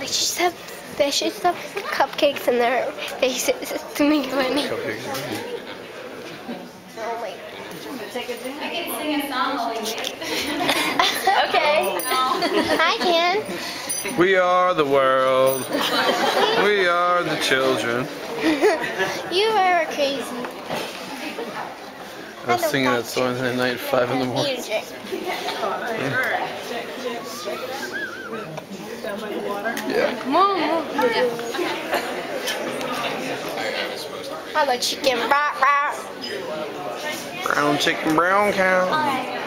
They should stuff cupcakes in their faces to make it funny. Oh my. I can sing a song while we wait. Okay. I can. We are the world. We are the children. You are crazy. I was singing that song at night at 5 in the morning. Yeah. Come on. I love chicken. Brown chicken, brown cow. Hi.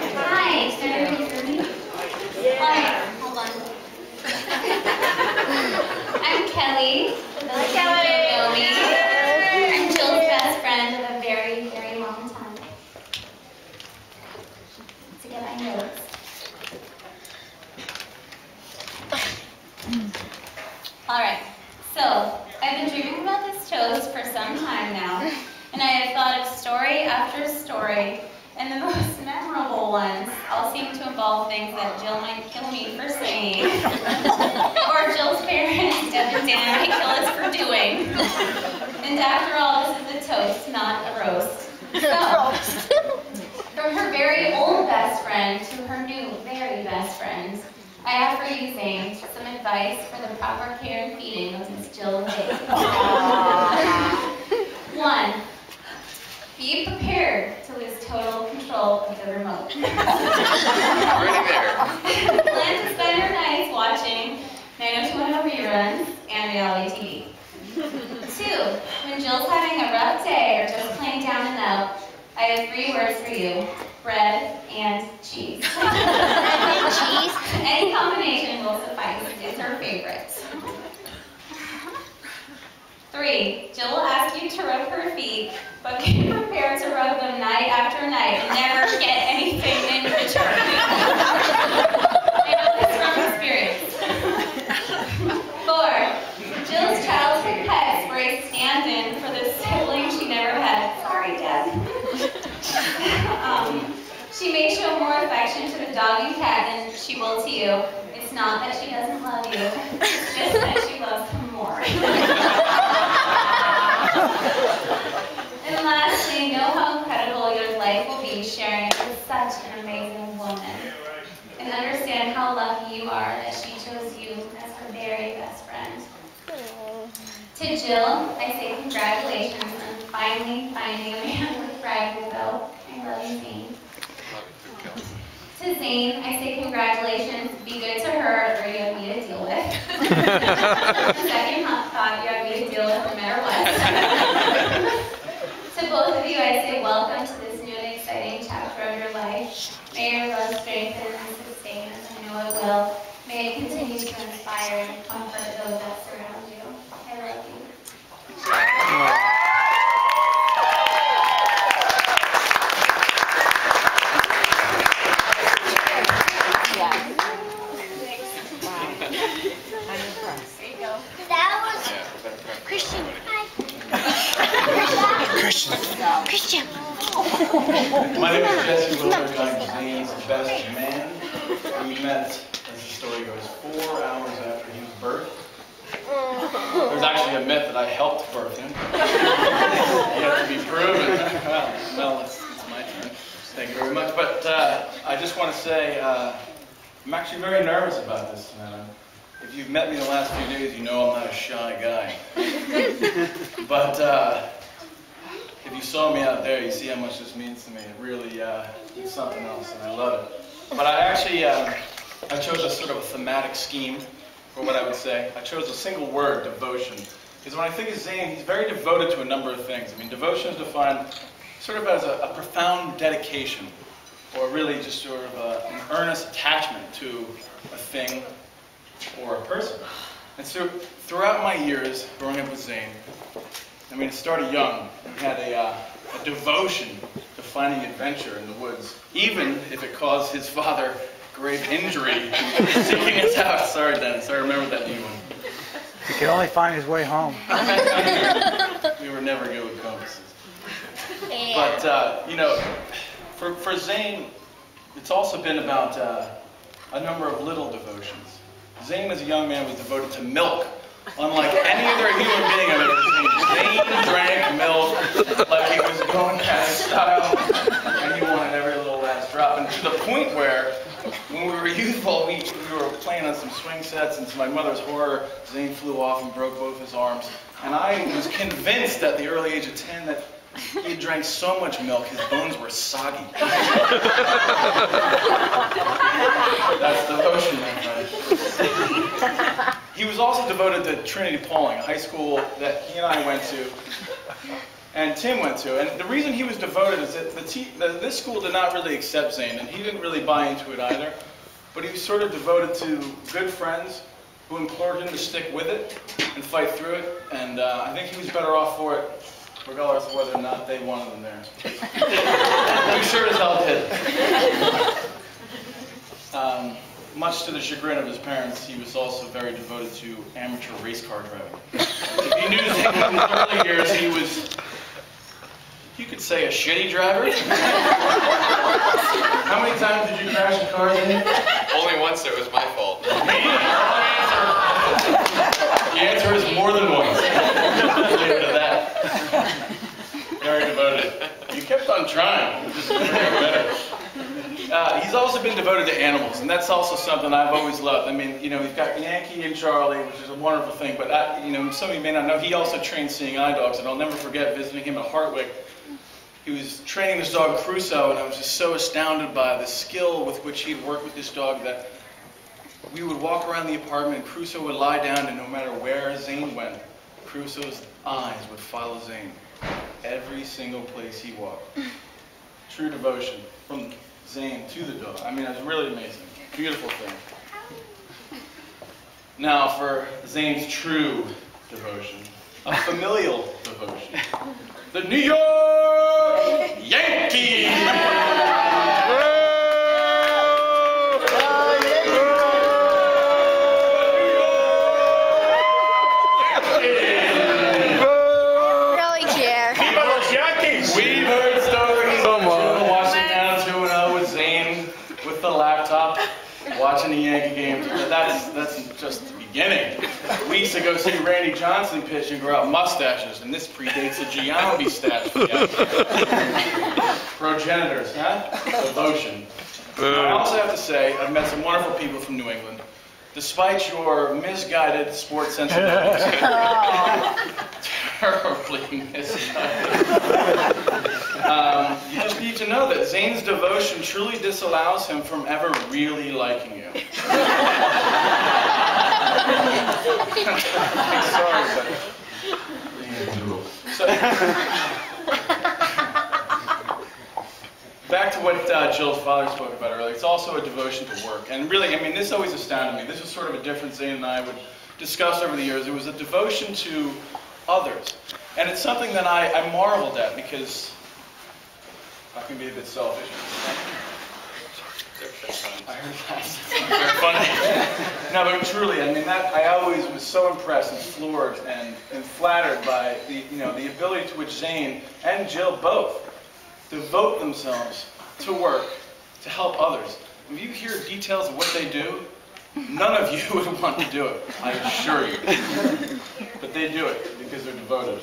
Alright, hold on. I'm Kelly. Hi, Kelly. Know me. I'm Jill's best friend of a very, very long time. To get my notes. Alright, so I've been dreaming about this toast for some time now, and I have thought of story after story, and the most memorable ones all seem to involve things that Jill might kill me for saying, or Jill's parents, Deb and Dan, might kill us for doing. And after all, this is a toast, not a roast. So, from her very old best friend to her new very best friend, I have for you, Zane, some advice for the proper care and feeding of Miss Jill and Zane. 1. Be prepared to lose total control of the remote. Already there. Plan to spend your nights watching 90210 reruns and reality TV. 2. When Jill's having a rough day or just plain down and out, I have 3 words for you. Bread and cheese. Cheese? Any combination will suffice. It's her favorite. 3. Jill will ask you to rub her feet, but be prepared to rub them night after night and never get anything in return. I know this from experience. 4. Jill's childhood pets were a stand-in for the sibling she never had. Sorry, Deb. She may show more affection to the dog and cat than she will to you. It's not that she doesn't love you, it's just that she loves them more. And lastly, know how incredible your life will be sharing with such an amazing woman. And understand how lucky you are that she chose you as her very best friend. To Jill, I say congratulations on finally finding a man with bragging about. I love you, Zane. To Zane, I say congratulations. Be good to her, or you have me to deal with. The second thought, you have me to deal with no matter what. To both of you, I say welcome to this new and exciting chapter of your life. May your love strengthen and sustain, as I know it will. May it continue to inspire and comfort those that surround you. I love you. Christian. Christian. My name is Jesse Wilbur. I'm Zane's best man. We met, as the story goes, 4 hours after he was birthed. There's actually a myth that I helped birth him. Yet to be proven. Well, it's my turn. Thank you very much. But I just want to say I'm actually very nervous about this. If you've met me the last few days, you know I'm not a shy guy. But if you saw me out there, you see how much this means to me. It really is something else, and I love it. But I actually, I chose a sort of a thematic scheme for what I would say. I chose a single word, devotion. Because when I think of Zane, he's very devoted to a number of things. I mean, devotion is defined sort of as a profound dedication, or really just sort of an earnest attachment to a thing or a person. And so throughout my years growing up with Zane, I mean, it started young. We had a devotion to finding adventure in the woods, even if it caused his father grave injury seeking us out. Sorry, Dennis, I remember that new one. He could only find his way home. We were never good with compasses. But, you know, for Zane, it's also been about a number of little devotions. Zane as a young man was devoted to milk. Unlike any other human being I've ever seen, Zane drank milk like he was going out of style, and he wanted every little last drop. And to the point where, when we were youthful, we were playing on some swing sets, and to my mother's horror, Zane flew off and broke both his arms. And I was convinced at the early age of 10 that he had drank so much milk, his bones were soggy. That's devotion, my friend. He was also devoted to Trinity Pauling, a high school that he and I went to, and Tim went to. And the reason he was devoted is that this school did not really accept Zane, and he didn't really buy into it either. But he was sort of devoted to good friends who implored him to stick with it and fight through it. And I think he was better off for it, regardless of whether or not they wanted him there. He sure as hell did. Much to the chagrin of his parents, he was also very devoted to amateur race car driving. If you knew Zane in his early years, he was, you could say, a shitty driver. How many times did you crash a car, Zane? Only once. It was my fault. The answer is more than once. Leave it at that. Very devoted. You kept on trying. Just never got better. He's also been devoted to animals, and that's also something I've always loved. I mean, you know, we've got Yankee and Charlie, which is a wonderful thing, but, you know, some of you may not know, he also trains seeing eye dogs, and I'll never forget visiting him at Hartwick. He was training this dog, Crusoe, and I was just so astounded by the skill with which he'd work with this dog that we would walk around the apartment, and Crusoe would lie down, and no matter where Zane went, Crusoe's eyes would follow Zane every single place he walked. True devotion from Zane to the dog. I mean, it was really amazing. Beautiful thing. Now for Zane's true devotion, a familial devotion. The New York Yankees! We've heard stories of Jill watching down 2-0 with Zane with the laptop, watching the Yankee games. But that's just the beginning. Weeks ago, see Randy Johnson pitch and grow out mustaches, and this predates the Giambi stash. Progenitors, huh? Devotion. I also have to say, I've met some wonderful people from New England. Despite your misguided sports sensibilities, terribly misguided, you just need to know that Zane's devotion truly disallows him from ever really liking you. Sorry, back to what Jill's father spoke about earlier. It's also a devotion to work. And really, I mean, this always astounded me. This was sort of a difference Zane and I would discuss over the years. It was a devotion to others. And it's something that I marveled at because I can be a bit selfish. I heard that. Very funny. No, but truly, I mean, I always was so impressed and floored and flattered by the ability to which Zane and Jill both devote themselves to work to help others. If you hear details of what they do, none of you would want to do it, I assure you. But they do it because they're devoted,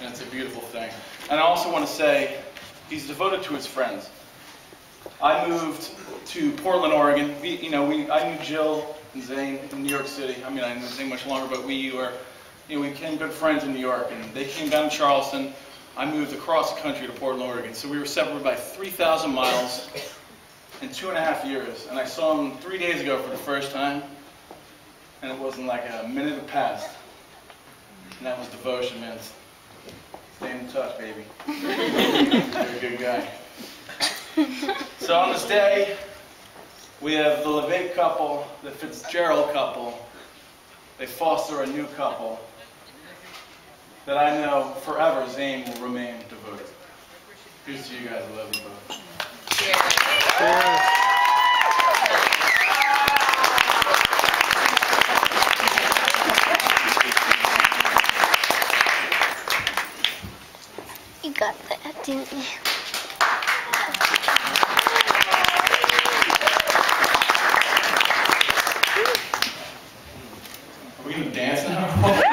and it's a beautiful thing. And I also want to say, he's devoted to his friends. I moved to Portland, Oregon. I knew Jill and Zane in New York City. I mean, I didn't know Zane much longer, but we became good friends in New York, and they came down to Charleston. I moved across the country to Portland, Oregon, so we were separated by 3,000 miles in 2.5 years. And I saw him 3 days ago for the first time, and it wasn't like a minute had passed. And that was devotion, man. Stay in touch, baby. You're a good guy. So on this day, we have the LeVick couple, the Fitzgerald couple. They foster a new couple that I know forever Zane will remain devoted. Here's to you guys. I love you both. You got that, didn't you? We gonna dance now?